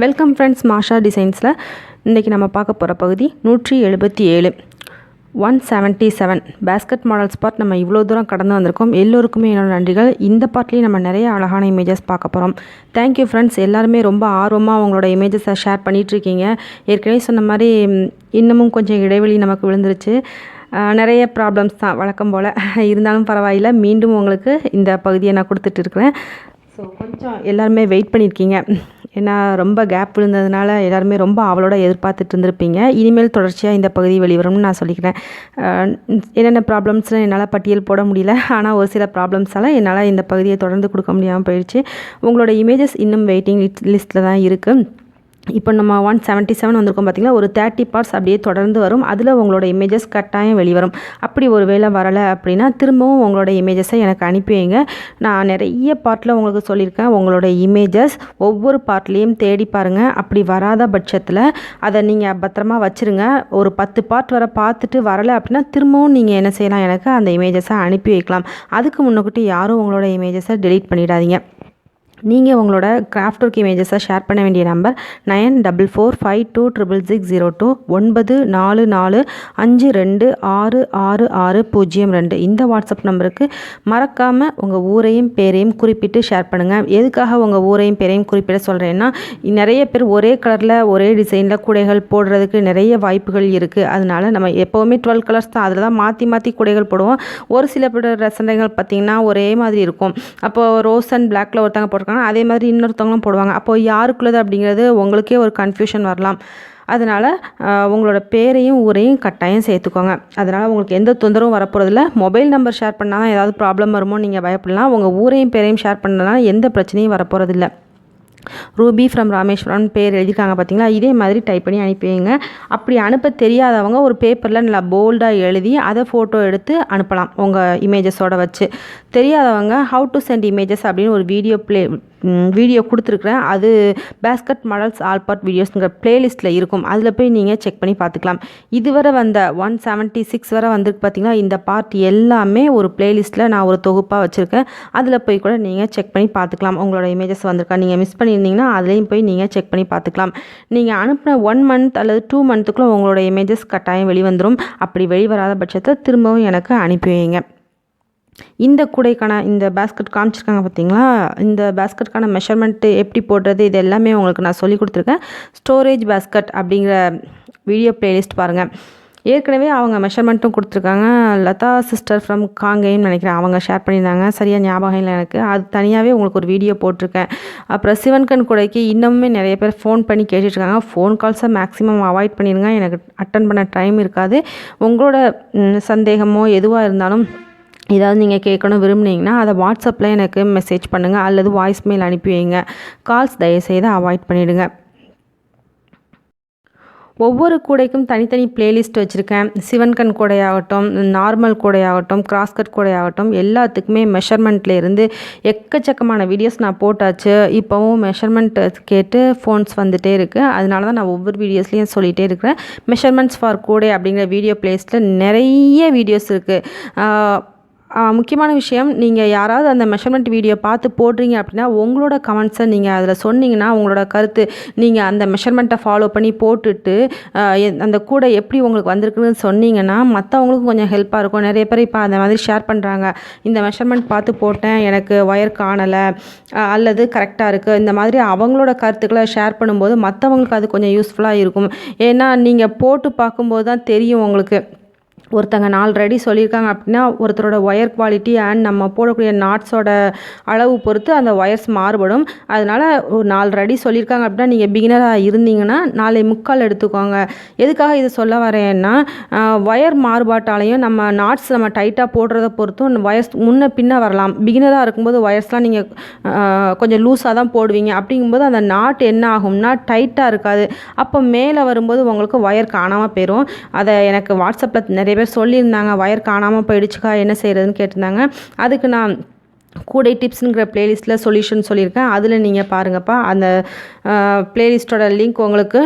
Welcome friends, மாஷா டிசைன்ஸில் இன்றைக்கி நம்ம பார்க்க போகிற பகுதி 177 177 பேஸ்கட் மாடல்ஸ் பார்ட். நம்ம இவ்வளோ தூரம் கடந்து வந்திருக்கோம். எல்லோருக்குமே என்னோட நன்றிகள். இந்த பார்ட்லேயும் நம்ம நிறைய அழகான இமேஜஸ் பார்க்க போகிறோம். Thank you friends. எல்லாருமே ரொம்ப ஆர்வமாக அவங்களோட இமேஜஸை ஷேர் பண்ணிகிட்ருக்கீங்க. ஏற்கனவே சொன்ன மாதிரி இன்னமும் கொஞ்சம் இடைவெளி நமக்கு விழுந்துருச்சு. நிறைய ப்ராப்ளம்ஸ் தான் வழக்கம் போல். இருந்தாலும் பரவாயில்லை, மீண்டும் உங்களுக்கு இந்த பகுதியை நான் கொடுத்துட்டு இருக்கிறேன். ஸோ கொஞ்சம் எல்லாருமே வெயிட் பண்ணியிருக்கீங்க. ஏன்னா ரொம்ப கேப் விழுந்ததுனால எல்லாருமே ரொம்ப அவளோட எதிர்பார்த்துட்டு இருந்திருப்பீங்க. இனிமேல் தொடர்ச்சியாக இந்த பகுதி வெளிவரும்னு நான் சொல்லிக்கிறேன். என்னென்ன ப்ராப்ளம்ஸ்னு என்னால் பட்டியல் போட முடியல. ஆனால் ஒரு சில ப்ராப்ளம்ஸால் என்னால் இந்த பகுதியை தொடர்ந்து கொடுக்க முடியாமல் போயிடுச்சு. உங்களோட இமேஜஸ் இன்னும் வெயிட்டிங் லிஸ்ட்டில் தான் இருக்குது. இப்போ நம்ம 177 வந்திருக்கோம் பார்த்திங்களா. ஒரு 30 பார்ட்ஸ் அப்படியே தொடர்ந்து வரும். அதில் உங்களோட இமேஜஸ் கட்டாயம் வெளிவரும். அப்படி ஒரு வேளை வரலை அப்படின்னா திரும்பவும் உங்களோட இமேஜஸை எனக்கு அனுப்பி வைங்க. நான் நிறைய பார்ட்டில் உங்களுக்கு சொல்லியிருக்கேன், உங்களோட இமேஜஸ் ஒவ்வொரு பார்ட்லேயும் தேடி பாருங்கள். அப்படி வராத பட்சத்தில் அதை நீங்கள் பத்திரமா வச்சுருங்க. ஒரு 10 பார்ட் வர பார்த்துட்டு வரலை அப்படின்னா திரும்பவும் நீங்கள் என்ன செய்யலாம், எனக்கு அந்த இமேஜஸை அனுப்பி வைக்கலாம். அதுக்கு முன்னக்கூட்டி யாரும் உங்களோட இமேஜஸை டெலீட் பண்ணிடாதீங்க. நீங்கள் உங்களோட கிராஃப்ட் ஒர்க் இமேஜஸை ஷேர் பண்ண வேண்டிய நம்பர் 9445266602 9445266602. இந்த வாட்ஸ்அப் நம்பருக்கு மறக்காமல் உங்கள் ஊரையும் பேரையும் குறிப்பிட்டு ஷேர் பண்ணுங்கள். எதுக்காக உங்கள் ஊரையும் பேரையும் குறிப்பிட சொல்கிறேன்னா, நிறைய பேர் ஒரே கலரில் ஒரே டிசைனில் கூடைகள் போடுறதுக்கு நிறைய வாய்ப்புகள் இருக்குது. அதனால் நம்ம எப்போவுமே 12 கலர்ஸ் தான், அதில் தான் மாற்றி மாற்றி கூடைகள் போடுவோம். ஒரு சில ரசனைகள் பார்த்திங்கன்னா ஒரே மாதிரி இருக்கும். அப்போது ரோஸ் அண்ட் பிளாக்கில் ஒருத்தங்க போட்டிருக்காங்க, அதே மாதிரி இன்னொருத்தவங்களும் போடுவாங்க. அப்போது யாருக்குள்ளது அப்படிங்கிறது உங்களுக்கே ஒரு கன்ஃபியூஷன் வரலாம். அதனால் உங்களோட பேரையும் ஊரையும் கட்டாயம் சேர்த்துக்கோங்க. அதனால் உங்களுக்கு எந்த தொந்தரவும் வரப்போகிறதில்ல. மொபைல் நம்பர் ஷேர் பண்ணால் தான் ஏதாவது ப்ராப்ளம் வருமோ நீங்கள் பயப்படலாம். உங்கள் ஊரையும் பேரையும் ஷேர் பண்ணனால எந்த பிரச்சனையும் வரப்போகிறதில்ல. ரூபி ஃப்ரம் ராமேஸ்வரம் பேர் எழுதியிருக்காங்க பார்த்தீங்களா. இதே மாதிரி டைப் பண்ணி அனுப்பி வைங்க. அப்படி அனுப்ப தெரியாதவங்க ஒரு பேப்பரில் நல்லா போல்டாக எழுதி அதை ஃபோட்டோ எடுத்து அனுப்பலாம் உங்கள் இமேஜஸோடு வச்சு. தெரியாதவங்க ஹவு டு சென்ட் இமேஜஸ் அப்படின்னு ஒரு வீடியோ கொடுத்துருக்குறேன். அது பேஸ்கட் மாடல்ஸ் ஆல் பார்ட் வீடியோஸ்ங்கிற ப்ளேலிஸ்ட்டில் இருக்கும். அதில் போய் நீங்கள் செக் பண்ணி பார்த்துக்கலாம். இதுவரை வந்த 176 வரை வந்துருக்கு பார்த்தீங்கன்னா. இந்த பார்ட் எல்லாமே ஒரு ப்ளேலிஸ்ட்டில் நான் ஒரு தொகுப்பாக வச்சுருக்கேன். அதில் போய் கூட நீங்கள் செக் பண்ணி பார்த்துக்கலாம். உங்களோட இமேஜஸ் வந்திருக்கா, நீங்கள் மிஸ் பண்ணியிருந்தீங்கன்னா அதுலேயும் போய் நீங்கள் செக் பண்ணி பார்த்துக்கலாம். நீங்கள் அனுப்பின 1 மந்த் அல்லது 2 மந்த்துக்குள்ளே உங்களோட இமேஜஸ் கட்டாயம் வெளிவந்துடும். அப்படி வெளிவராத பட்சத்தை திரும்பவும் எனக்கு அனுப்பி வைங்க. இந்த கூடைக்கான இந்த பேஸ்கட் காமிச்சிருக்காங்க பார்த்தீங்களா. இந்த பேஸ்கட்கான மெஷர்மெண்ட்டு எப்படி போடுறது இது எல்லாமே உங்களுக்கு நான் சொல்லி கொடுத்துருக்கேன். ஸ்டோரேஜ் பேஸ்கட் அப்படிங்கிற வீடியோ ப்ளேலிஸ்ட் பாருங்கள். ஏற்கனவே அவங்க மெஷர்மெண்ட்டும் கொடுத்துருக்காங்க. லதா சிஸ்டர் ஃப்ரம் காங்கேன்னு நினைக்கிறேன், அவங்க ஷேர் பண்ணியிருந்தாங்க. சரியாக ஞாபகம் இல்லை எனக்கு. அது தனியாகவே உங்களுக்கு ஒரு வீடியோ போட்டிருக்கேன். அப்புறம் சிவன்கன் கூடைக்கு இன்னமுமே நிறைய பேர் ஃபோன் பண்ணி கேட்டுட்ருக்காங்க. ஃபோன் கால்ஸை மேக்ஸிமம் அவாய்ட் பண்ணிடுங்க. எனக்கு அட்டன் பண்ண டைம் இருக்காது. உங்களோட சந்தேகமோ எதுவாக இருந்தாலும் ஏதாவது நீங்கள் கேட்கணும் விரும்புனீங்கன்னா அதை வாட்ஸ்அப்பில் எனக்கு மெசேஜ் பண்ணுங்கள் அல்லது வாய்ஸ் மெயில் அனுப்பி வைங்க. கால்ஸ் தயவுசெய்து அவாய்ட் பண்ணிவிடுங்க. ஒவ்வொரு கூடைக்கும் தனித்தனி பிளேலிஸ்ட் வச்சுருக்கேன். சிவன்கன் கூடையாகட்டும், நார்மல் கூடையாகட்டும், கிராஸ்கட் கூடையாகட்டும், எல்லாத்துக்குமே மெஷர்மெண்ட்லேருந்து எக்கச்சக்கமான வீடியோஸ் நான் போட்டாச்சு. இப்போவும் மெஷர்மெண்ட் கேட்டு ஃபோன்ஸ் வந்துகிட்டே இருக்குது. அதனால தான் நான் ஒவ்வொரு வீடியோஸ்லேயும் சொல்லிகிட்டே இருக்கிறேன். மெஷர்மெண்ட்ஸ் ஃபார் கூடை அப்படிங்கிற வீடியோ பிளேலிஸ்ட்டில் நிறைய வீடியோஸ் இருக்குது. முக்கியமான விஷயம், நீங்கள் யாராவது அந்த மெஷர்மெண்ட் வீடியோ பார்த்து போடுறீங்க அப்படின்னா உங்களோட கமெண்ட்ஸை நீங்கள் அதில் சொன்னீங்கன்னா, உங்களோட கருத்து நீங்கள் அந்த மெஷர்மெண்ட்டை ஃபாலோ பண்ணி போட்டுட்டு அந்த கூடை எப்படி உங்களுக்கு வந்திருக்குன்னு சொன்னீங்கன்னா மற்றவங்களுக்கும் கொஞ்சம் ஹெல்ப்பாக இருக்கும். நிறைய பேர் இப்போ அந்த மாதிரி ஷேர் பண்ணுறாங்க. இந்த மெஷர்மெண்ட் பார்த்து போட்டேன், எனக்கு ஒயர் காணலை அல்லது கரெக்டாக இருக்குது. இந்த மாதிரி அவங்களோட கருத்துக்களை ஷேர் பண்ணும்போது மற்றவங்களுக்கு அது கொஞ்சம் யூஸ்ஃபுல்லாக இருக்கும். ஏன்னா நீங்கள் போட்டு பார்க்கும்போது தான் தெரியும் உங்களுக்கு. ஒருத்தங்க 4 அடி சொல்லியிருக்காங்க அப்படின்னா ஒருத்தரோட ஒயர் குவாலிட்டி அண்ட் நம்ம போடக்கூடிய நாட்ஸோட அளவு பொறுத்து அந்த ஒயர்ஸ் மாறுபடும். அதனால் ஒரு 4 அடி சொல்லியிருக்காங்க அப்படின்னா நீங்கள் பிகினராக இருந்தீங்கன்னா 4.75 எடுத்துக்கோங்க. எதுக்காக இதை சொல்ல வரேன்னா, ஒயர் மாறுபாட்டாலையும் நம்ம நாட்ஸ் நம்ம டைட்டாக போடுறத பொறுத்தும் ஒயர்ஸ் முன்ன பின்ன வரலாம். பிகினராக இருக்கும்போது ஒயர்ஸ்லாம் நீங்கள் கொஞ்சம் லூஸாக தான் போடுவீங்க. அப்படிங்கும்போது அந்த நாட் என்ன ஆகும்னா டைட்டாக இருக்காது. அப்போ மேலே வரும்போது உங்களுக்கு ஒயர் காணாமல் போயிடும். அதை எனக்கு வாட்ஸ்அப்பில் நிறைய சொல்லியிருந்தாங்க, ஒயர் காணாமல் போயிடுச்சுக்கா என்ன செய்கிறதுன்னு கேட்டிருந்தாங்க. அதுக்கு நான் கூடை டிப்ஸுங்கிற ப்ளேலிஸ்ட்டில் சொல்யூஷன் சொல்லியிருக்கேன். அதில் நீங்கள் பாருங்கப்பா. அந்த ப்ளேலிஸ்ட்டோட லிங்க் உங்களுக்கு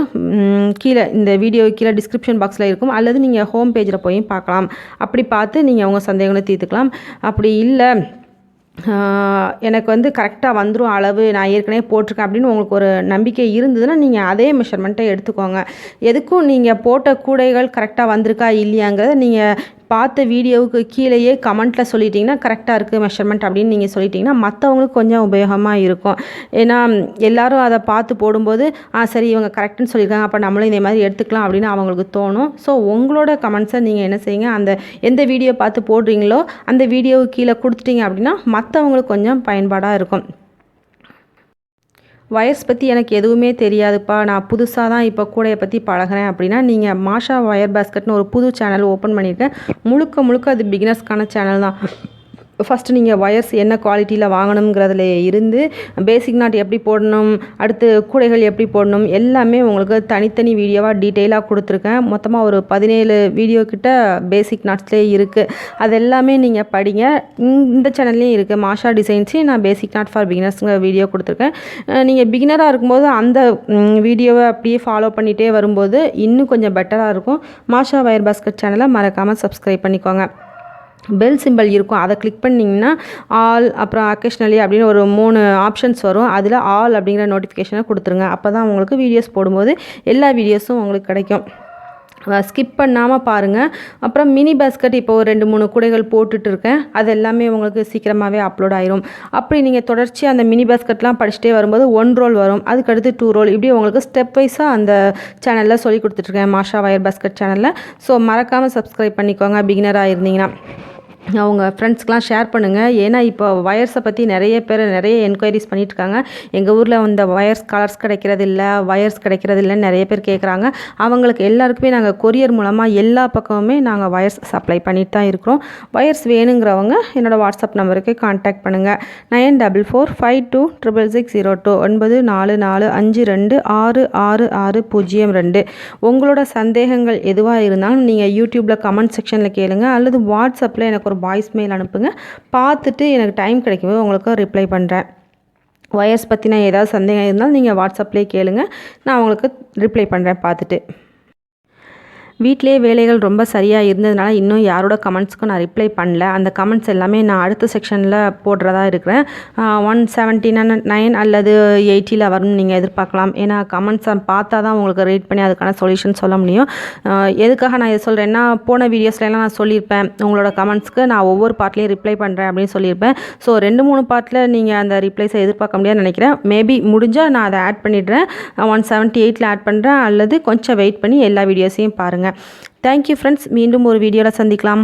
கீழே இந்த வீடியோ கீழே டிஸ்கிரிப்ஷன் பாக்ஸில் இருக்கும். அல்லது நீங்கள் ஹோம் பேஜில் போய் பார்க்கலாம். அப்படி பார்த்து நீங்கள் உங்கள் சந்தேகங்களை தீர்த்துக்கலாம். அப்படி இல்லை எனக்கு வந்து கரெக்டாக வந்துடும் அளவு, நான் ஏற்கனவே போட்டிருக்கேன் அப்படின்னு உங்களுக்கு ஒரு நம்பிக்கை இருந்ததுன்னா நீங்கள் அதே மெஷர்மெண்ட்டை எடுத்துக்கோங்க. எதுக்கும் நீங்கள் போட்ட கூடைகள் கரெக்டாக வந்திருக்கா இல்லையாங்கிறத நீங்கள் பார்த்த வீடியோவுக்கு கீழேயே கமெண்ட்டில் சொல்லிட்டிங்கன்னா கரெக்டாக இருக்குது மெஷர்மெண்ட் அப்படின்னு நீங்கள் சொல்லிட்டிங்கன்னா மற்றவங்களுக்கு கொஞ்சம் உபயோகமாக இருக்கும். ஏன்னா எல்லோரும் அதை பார்த்து போடும்போது சரி இவங்க கரெக்டுன்னு சொல்லியிருக்காங்க, அப்போ நம்மளும் இதே மாதிரி எடுத்துக்கலாம் அப்படின்னு அவங்களுக்கு தோணும். ஸோ உங்களோட கமெண்ட்ஸை நீங்கள் என்ன செய்யுங்க, அந்த எந்த வீடியோ பார்த்து போடுறீங்களோ அந்த வீடியோவுக்கு கீழே கொடுத்துட்டிங்க அப்படின்னா மற்றவங்களுக்கு கொஞ்சம் பயன்பாடாக இருக்கும். வயர்ஸ் பற்றி எனக்கு எதுவுமே தெரியாதுப்பா, நான் புதுசாக தான் இப்போ கூடையை பற்றி பழகிறேன் அப்படின்னா நீங்கள் மாஷா ஒயர் பாஸ்கெட்னு ஒரு புது சேனல் ஓப்பன் பண்ணியிருக்கேன். முழுக்க அது பிகினர்ஸ்க்கான சேனல் தான். ஃபஸ்ட்டு நீங்கள் ஒயர்ஸ் என்ன குவாலிட்டியில் வாங்கணுங்கிறதுல இருந்து பேசிக் நாட் எப்படி போடணும், அடுத்து கூடைகள் எப்படி போடணும் எல்லாமே உங்களுக்கு தனித்தனி வீடியோவாக டீட்டெயிலாக கொடுத்துருக்கேன். மொத்தமாக ஒரு 17 வீடியோ கிட்ட பேசிக் நாட்ஸ்லேயே இருக்குது. அது எல்லாமே நீங்கள் படிங்க. இந்த சேனல்லையும் இருக்குது மாஷா டிசைன்ஸு, நான் பேசிக் நாட் ஃபார் பிகினர்ஸுங்கிற வீடியோ கொடுத்துருக்கேன். நீங்கள் பிகினராக இருக்கும்போது அந்த வீடியோவை அப்படியே ஃபாலோ பண்ணிகிட்டே வரும்போது இன்னும் கொஞ்சம் பெட்டராக இருக்கும். மாஷா ஒயர் பாஸ்கெட் சேனலை மறக்காமல் சப்ஸ்கிரைப் பண்ணிக்கோங்க. பெல் சிம்பிள் இருக்கும், அதை கிளிக் பண்ணிங்கன்னா ஆல் அப்புறம் அக்கேஷ்னலி அப்படின்னு ஒரு 3 ஆப்ஷன்ஸ் வரும். அதில் ஆல் அப்படிங்கிற நோட்டிஃபிகேஷனை கொடுத்துருங்க. அப்போ தான் உங்களுக்கு வீடியோஸ் போடும்போது எல்லா வீடியோஸும் உங்களுக்கு கிடைக்கும். ஸ்கிப் பண்ணாமல் பாருங்கள். அப்புறம் மினி பாஸ்கெட் இப்போ ஒரு 2-3 கூடைகள் போட்டுட்ருக்கேன். அது எல்லாமே உங்களுக்கு சீக்கிரமாகவே அப்லோட் ஆயிரும். அப்படி நீங்கள் தொடர்ச்சி அந்த மினி பாஸ்கெட்லாம் படிச்சுட்டே வரும்போது 1 ரோல் வரும், அதுக்கடுத்து 2 ரோல், இப்படி உங்களுக்கு ஸ்டெப் வைஸாக அந்த சேனலில் சொல்லி கொடுத்துட்ருக்கேன் மாஷா ஒயர் பாஸ்கெட் சேனலில். ஸோ மறக்காமல் சப்ஸ்கிரைப் பண்ணிக்கோங்க பிகினராக இருந்தீங்கன்னா. அவங்க ஃப்ரெண்ட்ஸ்க்கெலாம் ஷேர் பண்ணுங்கள். ஏன்னா இப்போ ஒயர்ஸை பற்றி நிறைய என்கொயரிஸ் பண்ணிகிட்ருக்காங்க. எங்கள் ஊரில் இந்த ஒயர்ஸ் கலர்ஸ் கிடைக்கிறதில்ல, ஒயர்ஸ் கிடைக்கிறதில்லன்னு நிறைய பேர் கேட்குறாங்க. அவங்களுக்கு எல்லாருக்குமே நாங்கள் கொரியர் மூலமாக எல்லா பக்கமுமே நாங்கள் ஒயர்ஸ் சப்ளை பண்ணிட்டு தான் இருக்கிறோம். ஒயர்ஸ் வேணுங்கிறவங்க என்னோடய வாட்ஸ்அப் நம்பருக்கு கான்டாக்ட் பண்ணுங்கள். 9445266602 9445266602. உங்களோட சந்தேகங்கள் எதுவாக இருந்தாலும் நீங்கள் யூடியூப்பில் கமெண்ட் செக்ஷனில் கேளுங்க, அல்லது வாட்ஸ்அப்பில் எனக்கு ஒரு வாய்ஸ் மெயில் அனுப்புங்க. பார்த்துட்டு எனக்கு டைம் கிடைக்கும்போது உங்களுக்கு ரிப்ளை பண்ணுறேன். ஒயர்ஸ் பற்றின ஏதாவது சந்தேகம் இருந்தாலும் நீங்கள் வாட்ஸ்அப்லேயே கேளுங்க, நான் உங்களுக்கு ரிப்ளை பண்ணுறேன் பார்த்துட்டு. வீட்டிலே வேலைகள் ரொம்ப சரியாக இருந்ததுனால இன்னும் யாரோட கமெண்ட்ஸ்க்கும் நான் ரிப்ளை பண்ணல. அந்த கமெண்ட்ஸ் எல்லாமே நான் அடுத்த செக்ஷனில் போடுறதா இருக்கிறேன். 179 அல்லது 80 வரும்னு நீங்கள் எதிர்பார்க்கலாம். ஏன்னா கமெண்ட்ஸை பார்த்தா தான் உங்களுக்கு ரீட் பண்ணி அதுக்கான சொல்யூஷன் சொல்ல முடியும். எதுக்காக நான் இதை சொல்கிறேன்னா, போன வீடியோஸ்லாம் நான் சொல்லியிருப்பேன் உங்களோட கமெண்ட்ஸ்க்கு நான் ஒவ்வொரு பார்ட்லேயும் ரிப்ளை பண்ணுறேன் அப்படின்னு சொல்லியிருப்பேன். ஸோ 2-3 பார்ட்டில் நீங்கள் அந்த ரிப்ளைஸை எதிர்பார்க்க முடியாதுன்னு நினைக்கிறேன். மேபி முடிஞ்சால் நான் அதை ஆட் பண்ணிடுறேன், 178 ஆட் பண்ணுறேன், அல்லது கொஞ்சம் வெயிட் பண்ணி எல்லா வீடியோஸையும் பாருங்கள். தேங்க்யூ ஃப்ரெண்ட்ஸ், மீண்டும் ஒரு வீடியோவில் சந்திக்கலாம்.